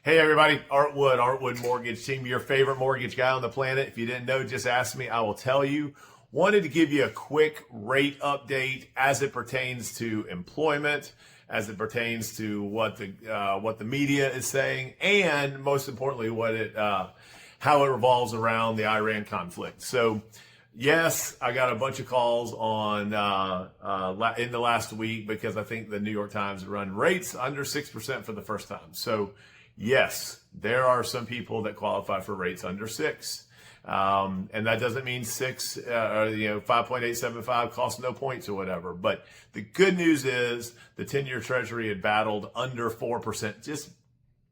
Hey everybody, Art Wood, Art Wood Mortgage Team, your favorite mortgage guy on the planet. If you didn't know, just ask me, I will tell you. Wanted to give you a quick rate update as it pertains to employment, as it pertains to what the media is saying, and most importantly, how it revolves around the Iran conflict. So, yes, I got a bunch of calls on in the last week because I think the New York Times run rates under 6% for the first time. So, yes, there are some people that qualify for rates under 6. And that doesn't mean 5.875 costs no points or whatever. But the good news is the 10-year Treasury had battled under 4%, just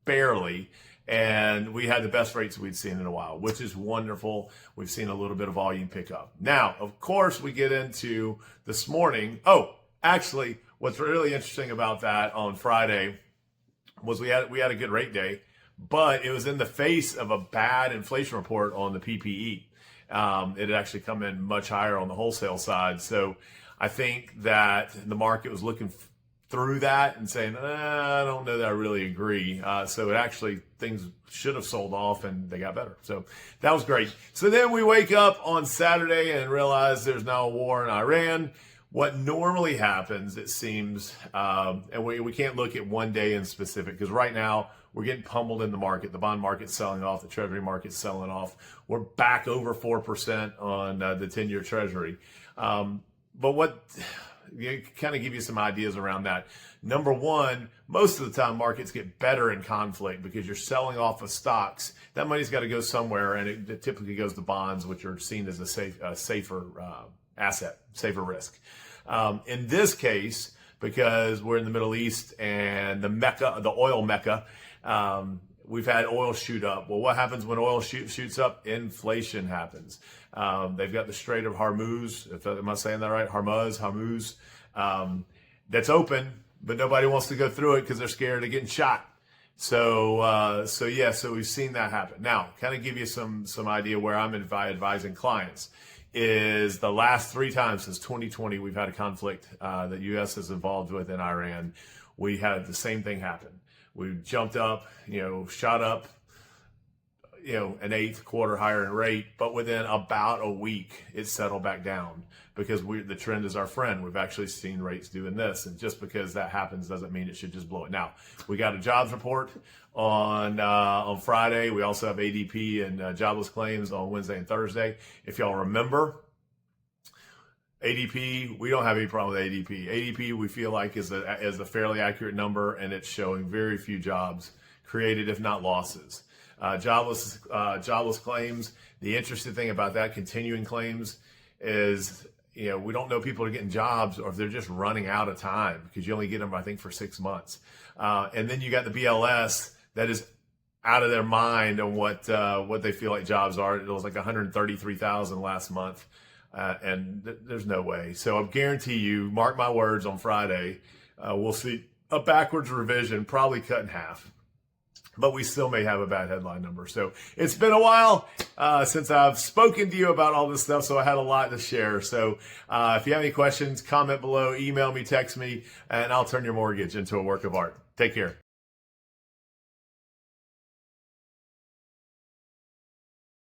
barely. And we had the best rates we'd seen in a while, which is wonderful. We've seen a little bit of volume pick up. Now, of course, we get into this morning. Oh, actually, what's really interesting about that on Friday was we had a good rate day, but it was in the face of a bad inflation report on the PPE. It had actually come in much higher on the wholesale side. So I think that the market was looking through that and saying, I don't know that I really agree. So it actually, things should have sold off and they got better. So that was great. So then we wake up on Saturday and realize there's now a war in Iran. What normally happens, it seems, and we can't look at one day in specific because right now we're getting pummeled in the market. The bond market's selling off. The Treasury market's selling off. We're back over 4% on the 10-year Treasury. But what kind of give you some ideas around that. Number one, most of the time markets get better in conflict because you're selling off of stocks. That money's got to go somewhere, and it typically goes to bonds, which are seen as a safer asset, safer risk. In this case, because we're in the Middle East and the oil mecca, we've had oil shoot up. Well, what happens when oil shoots up? Inflation happens. They've got the Strait of Hormuz, am I saying that right? Hormuz, that's open, but nobody wants to go through it because they're scared of getting shot. So we've seen that happen. Now, kind of give you some idea where I'm advising clients. Is the last 3 times since 2020 we've had a conflict that U.S. is involved with in Iran. We had the same thing happen. We jumped up, shot up, an eighth, quarter higher in rate, but within about a week it settled back down because the trend is our friend. We've actually seen rates doing this, and just because that happens doesn't mean it should just blow it. Now, we got a jobs report on Friday. We also have ADP and jobless claims on Wednesday and Thursday. If y'all remember, ADP, we don't have any problem with ADP. ADP, we feel like is a fairly accurate number, and it's showing very few jobs created, if not losses. Jobless claims. The interesting thing about that, continuing claims, is we don't know if people are getting jobs or if they're just running out of time because you only get them, I think, for 6 months. And then you got the BLS that is out of their mind on what they feel like jobs are. It was like 133,000 last month. And there's no way. So I guarantee you, mark my words, on Friday, we'll see a backwards revision, probably cut in half. But we still may have a bad headline number. So it's been a while since I've spoken to you about all this stuff, so I had a lot to share. So if you have any questions, comment below, email me, text me, and I'll turn your mortgage into a work of art. Take care.